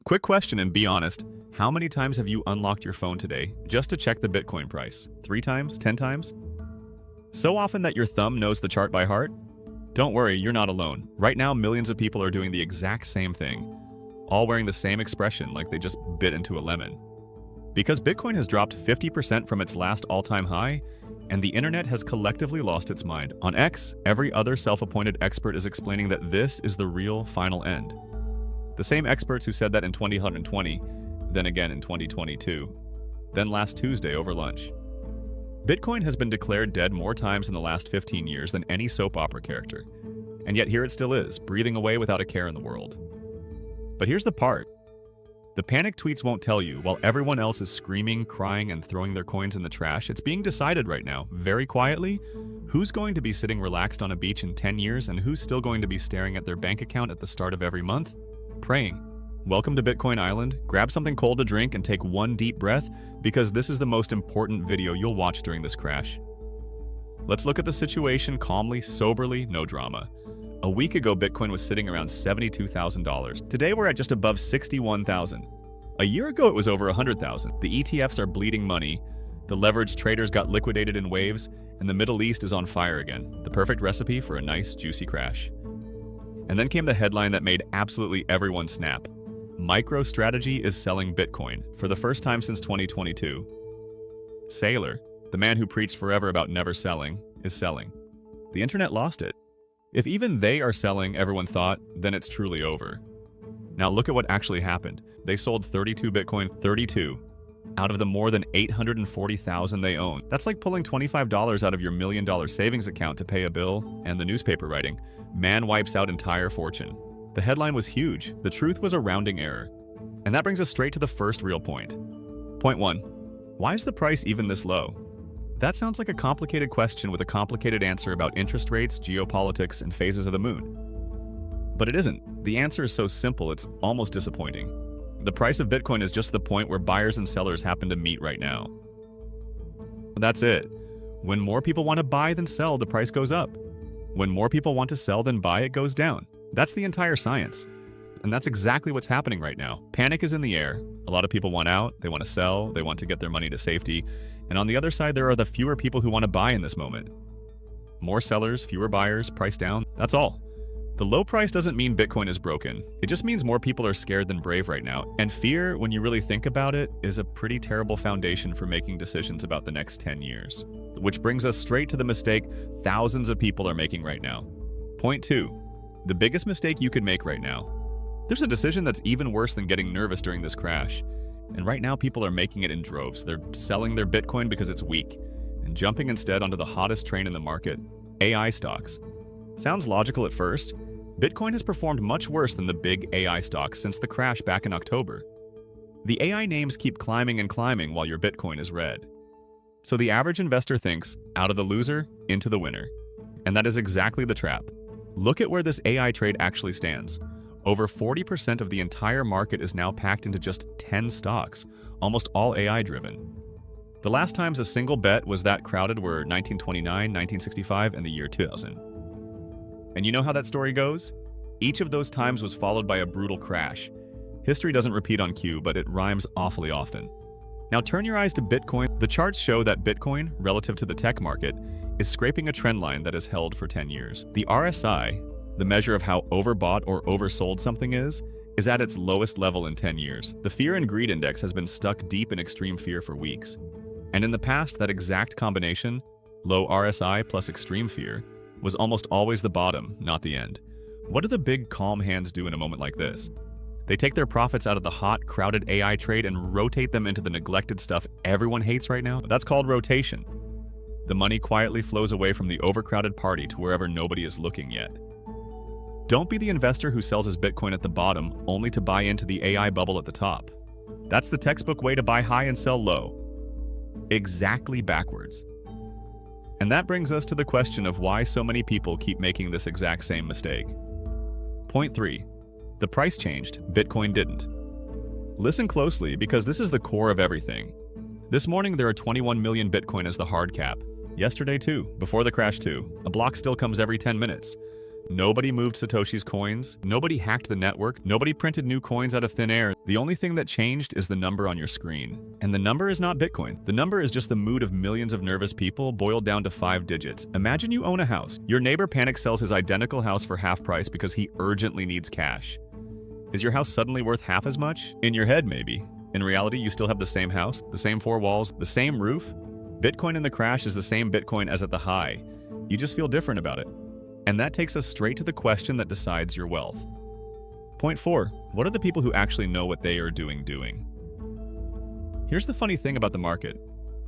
Quick question and be honest. How many times have you unlocked your phone today just to check the Bitcoin price? 3 times? 10 times? So often that your thumb knows the chart by heart? Don't worry, you're not alone. Right now, millions of people are doing the exact same thing, all wearing the same expression like they just bit into a lemon. Because Bitcoin has dropped 50% from its last all-time high, and the internet has collectively lost its mind. On X, every other self-appointed expert is explaining that this is the real final end. The same experts who said that in 2020, then again in 2022, then last Tuesday over lunch. Bitcoin has been declared dead more times in the last 15 years than any soap opera character. And yet here it still is, breathing away without a care in the world. But here's the part. The panic tweets won't tell you. While everyone else is screaming, crying, and throwing their coins in the trash, it's being decided right now, very quietly, who's going to be sitting relaxed on a beach in 10 years and who's still going to be staring at their bank account at the start of every month, praying. Welcome to Bitcoin Island. Grab something cold to drink and take one deep breath, because this is the most important video you'll watch during this crash. Let's look at the situation calmly, soberly, no drama. A week ago, Bitcoin was sitting around $72,000. Today, we're at just above $61,000. A year ago, it was over $100,000. The ETFs are bleeding money, the leveraged traders got liquidated in waves, and the Middle East is on fire again. The perfect recipe for a nice, juicy crash. And then came the headline that made absolutely everyone snap. MicroStrategy is selling Bitcoin for the first time since 2022. Saylor, the man who preached forever about never selling, is selling. The internet lost it. If even they are selling, everyone thought, then it's truly over. Now look at what actually happened. They sold 32 Bitcoin, 32, out of the more than 840,000 they own. That's like pulling $25 out of your $1 million savings account to pay a bill, and the newspaper writing, "Man wipes out entire fortune." The headline was huge. The truth was a rounding error. And that brings us straight to the first real point. Point 1. Why is the price even this low? That sounds like a complicated question with a complicated answer about interest rates, geopolitics, and phases of the moon. But it isn't. The answer is so simple, it's almost disappointing. The price of Bitcoin is just the point where buyers and sellers happen to meet right now. That's it. When more people want to buy than sell, the price goes up. When more people want to sell than buy, it goes down. That's the entire science. And that's exactly what's happening right now. Panic is in the air. A lot of people want out, they want to sell, they want to get their money to safety. And on the other side, there are the fewer people who want to buy in this moment. More sellers, fewer buyers, price down, that's all. The low price doesn't mean Bitcoin is broken. It just means more people are scared than brave right now. And fear, when you really think about it, is a pretty terrible foundation for making decisions about the next 10 years. Which brings us straight to the mistake thousands of people are making right now. Point 2. The biggest mistake you could make right now. There's a decision that's even worse than getting nervous during this crash. And right now, people are making it in droves. They're selling their Bitcoin because it's weak, and jumping instead onto the hottest train in the market, AI stocks. Sounds logical at first. Bitcoin has performed much worse than the big AI stocks since the crash back in October. The AI names keep climbing and climbing while your Bitcoin is red. So the average investor thinks, out of the loser, into the winner. And that is exactly the trap. Look at where this AI trade actually stands. Over 40% of the entire market is now packed into just 10 stocks, almost all AI-driven. The last times a single bet was that crowded were 1929, 1965, and the year 2000. And you know how that story goes? Each of those times was followed by a brutal crash. History doesn't repeat on cue, but it rhymes awfully often. Now turn your eyes to Bitcoin. The charts show that Bitcoin, relative to the tech market, is scraping a trend line that has held for 10 years. The RSI, the measure of how overbought or oversold something is at its lowest level in 10 years. The fear and greed index has been stuck deep in extreme fear for weeks. And in the past, that exact combination, low RSI plus extreme fear, was almost always the bottom, not the end. What do the big calm hands do in a moment like this? They take their profits out of the hot, crowded AI trade and rotate them into the neglected stuff everyone hates right now. That's called rotation. The money quietly flows away from the overcrowded party to wherever nobody is looking yet. Don't be the investor who sells his Bitcoin at the bottom only to buy into the AI bubble at the top. That's the textbook way to buy high and sell low. Exactly backwards. And that brings us to the question of why so many people keep making this exact same mistake. Point 3. The price changed, Bitcoin didn't. Listen closely, because this is the core of everything. This morning there are 21 million Bitcoin as the hard cap. Yesterday too, before the crash too. A block still comes every 10 minutes. Nobody moved Satoshi's coins. Nobody hacked the network. Nobody printed new coins out of thin air. The only thing that changed is the number on your screen. And the number is not Bitcoin. The number is just the mood of millions of nervous people boiled down to 5 digits. Imagine you own a house. Your neighbor panic sells his identical house for half price because he urgently needs cash. Is your house suddenly worth half as much? In your head, maybe. In reality, you still have the same house, the same 4 walls, the same roof. Bitcoin in the crash is the same Bitcoin as at the high. You just feel different about it. And that takes us straight to the question that decides your wealth. Point 4. What are the people who actually know what they are doing? Here's the funny thing about the market.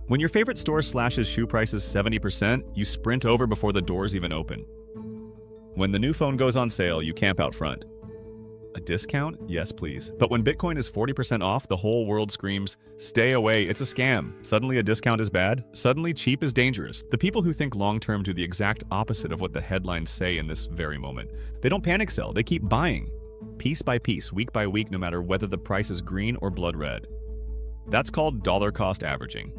When your favorite store slashes shoe prices 70%, you sprint over before the doors even open. When the new phone goes on sale, you camp out front. A discount? Yes, please. But when Bitcoin is 40% off, the whole world screams, "Stay away, it's a scam." Suddenly a discount is bad. Suddenly cheap is dangerous. The people who think long-term do the exact opposite of what the headlines say in this very moment. They don't panic sell, they keep buying. Piece by piece, week by week, no matter whether the price is green or blood red. That's called dollar cost averaging.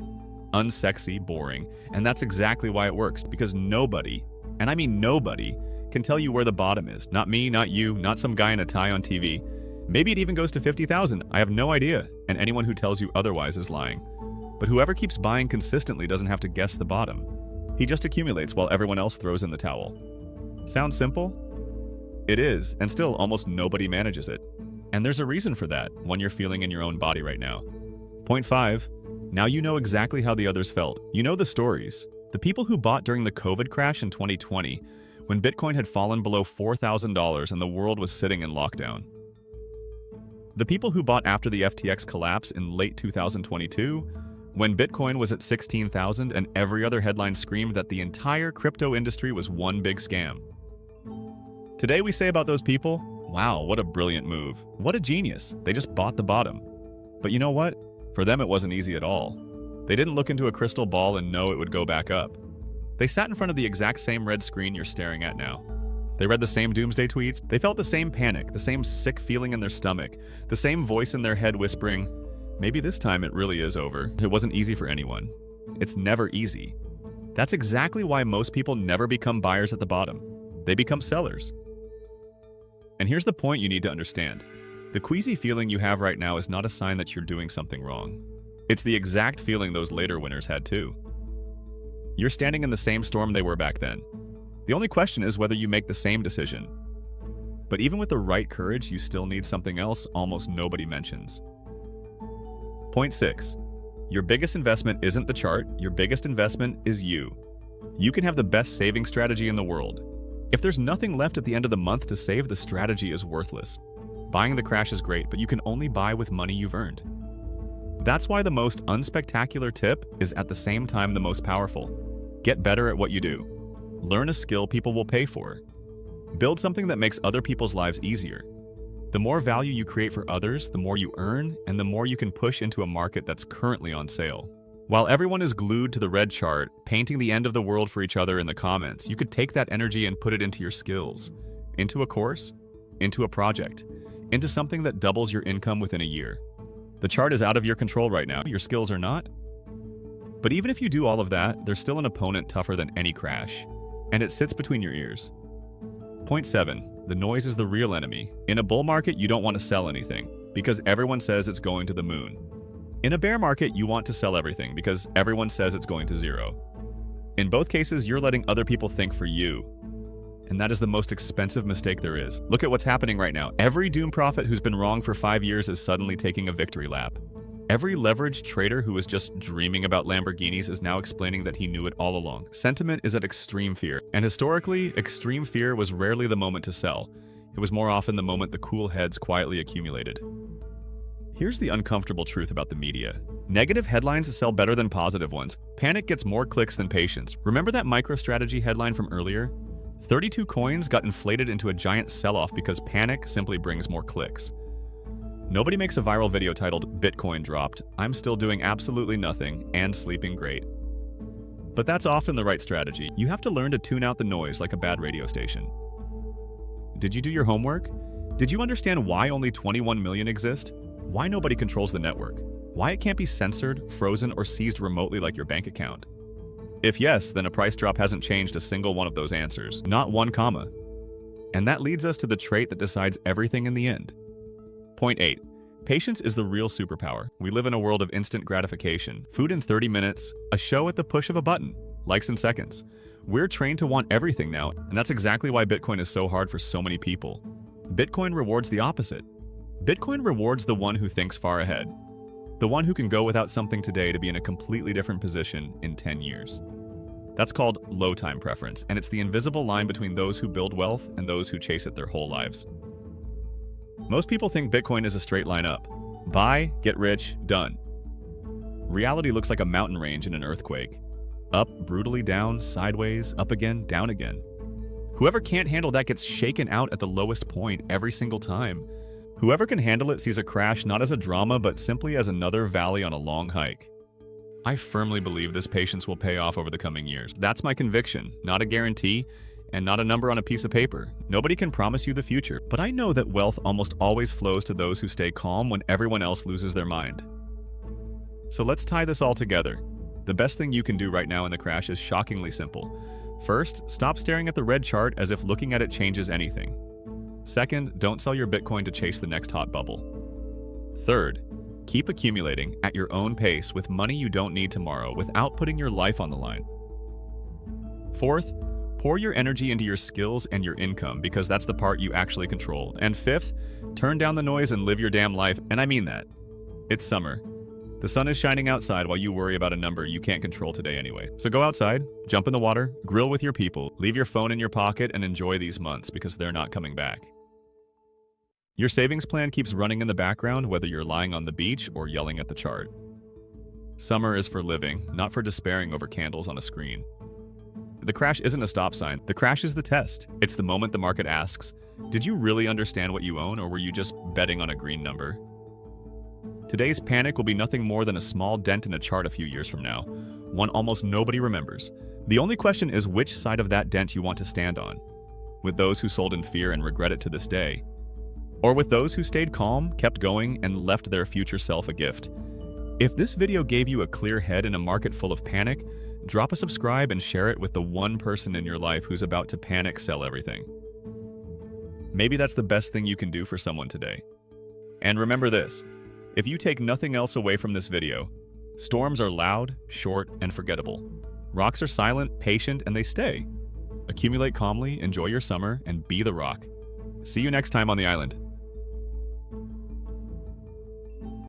Unsexy, boring, and that's exactly why it works, because nobody, and I mean nobody, can tell you where the bottom is. Not me, not you, not some guy in a tie on TV. Maybe it even goes to 50,000. I have no idea, and anyone who tells you otherwise is lying. But whoever keeps buying consistently doesn't have to guess the bottom. He just accumulates while everyone else throws in the towel. Sounds simple? It is, and still almost nobody manages it. And there's a reason for that, one you're feeling in your own body right now. Point 5. Now you know exactly how the others felt. You know the stories. The people who bought during the COVID crash in 2020, when Bitcoin had fallen below $4,000 and the world was sitting in lockdown. The people who bought after the FTX collapse in late 2022, when Bitcoin was at 16,000 and every other headline screamed that the entire crypto industry was one big scam. Today we say about those people, wow, what a brilliant move. What a genius. They just bought the bottom. But you know what? For them it wasn't easy at all. They didn't look into a crystal ball and know it would go back up. They sat in front of the exact same red screen you're staring at now. They read the same doomsday tweets. They felt the same panic, the same sick feeling in their stomach, the same voice in their head whispering, maybe this time it really is over. It wasn't easy for anyone. It's never easy. That's exactly why most people never become buyers at the bottom. They become sellers. And here's the point you need to understand. The queasy feeling you have right now is not a sign that you're doing something wrong. It's the exact feeling those later winners had too. You're standing in the same storm they were back then. The only question is whether you make the same decision. But even with the right courage, you still need something else almost nobody mentions. Point 6. Your biggest investment isn't the chart, your biggest investment is you. You can have the best saving strategy in the world. If there's nothing left at the end of the month to save, the strategy is worthless. Buying the crash is great, but you can only buy with money you've earned. That's why the most unspectacular tip is at the same time the most powerful. Get better at what you do. Learn a skill people will pay for. Build something that makes other people's lives easier. The more value you create for others, the more you earn, and the more you can push into a market that's currently on sale. While everyone is glued to the red chart, painting the end of the world for each other in the comments, you could take that energy and put it into your skills, into a course, into a project, into something that doubles your income within a year. The chart is out of your control right now, your skills are not. But even if you do all of that, there's still an opponent tougher than any crash, and it sits between your ears. Point 7. The noise is the real enemy. In a bull market, you don't want to sell anything, because everyone says it's going to the moon. In a bear market, you want to sell everything, because everyone says it's going to zero. In both cases, you're letting other people think for you. And that is the most expensive mistake there is. Look at what's happening right now. Every doom prophet who's been wrong for 5 years is suddenly taking a victory lap. Every leveraged trader who was just dreaming about Lamborghinis is now explaining that he knew it all along. Sentiment is at extreme fear, and historically, extreme fear was rarely the moment to sell. It was more often the moment the cool heads quietly accumulated. Here's the uncomfortable truth about the media. Negative headlines sell better than positive ones. Panic gets more clicks than patience. Remember that MicroStrategy headline from earlier? 32 coins got inflated into a giant sell-off because panic simply brings more clicks. Nobody makes a viral video titled, "Bitcoin dropped, I'm still doing absolutely nothing and sleeping great." But that's often the right strategy. You have to learn to tune out the noise like a bad radio station. Did you do your homework? Did you understand why only 21 million exist? Why nobody controls the network? Why it can't be censored, frozen, or seized remotely like your bank account? If yes, then a price drop hasn't changed a single one of those answers. Not one comma. And that leads us to the trait that decides everything in the end. Point 8. Patience is the real superpower. We live in a world of instant gratification. Food in 30 minutes, a show at the push of a button, likes in seconds. We're trained to want everything now, and that's exactly why Bitcoin is so hard for so many people. Bitcoin rewards the opposite. Bitcoin rewards the one who thinks far ahead. The one who can go without something today to be in a completely different position in 10 years. That's called low time preference, and it's the invisible line between those who build wealth and those who chase it their whole lives. Most people think Bitcoin is a straight line up. Buy, get rich, done. Reality looks like a mountain range in an earthquake. Up, brutally down, sideways, up again, down again. Whoever can't handle that gets shaken out at the lowest point every single time. Whoever can handle it sees a crash not as a drama, but simply as another valley on a long hike. I firmly believe this patience will pay off over the coming years. That's my conviction, not a guarantee, and not a number on a piece of paper. Nobody can promise you the future, but I know that wealth almost always flows to those who stay calm when everyone else loses their mind. So let's tie this all together. The best thing you can do right now in the crash is shockingly simple. First, stop staring at the red chart as if looking at it changes anything. Second, don't sell your Bitcoin to chase the next hot bubble. Third, keep accumulating at your own pace with money you don't need tomorrow without putting your life on the line. Fourth, pour your energy into your skills and your income because that's the part you actually control. And fifth, turn down the noise and live your damn life, and I mean that. It's summer. The sun is shining outside while you worry about a number you can't control today anyway. So go outside, jump in the water, grill with your people, leave your phone in your pocket, and enjoy these months because they're not coming back. Your savings plan keeps running in the background whether you're lying on the beach or yelling at the chart. Summer is for living, not for despairing over candles on a screen. The crash isn't a stop sign. The crash is the test. It's the moment the market asks, did you really understand what you own, or were you just betting on a green number? Today's panic will be nothing more than a small dent in a chart a few years from now, one almost nobody remembers. The only question is which side of that dent you want to stand on. With those who sold in fear and regret it to this day, or with those who stayed calm, kept going, and left their future self a gift. If this video gave you a clear head in a market full of panic, drop a subscribe and share it with the one person in your life who's about to panic sell everything. Maybe that's the best thing you can do for someone today. And remember this, if you take nothing else away from this video, storms are loud, short, and forgettable. Rocks are silent, patient, and they stay. Accumulate calmly, enjoy your summer, and be the rock. See you next time on the island.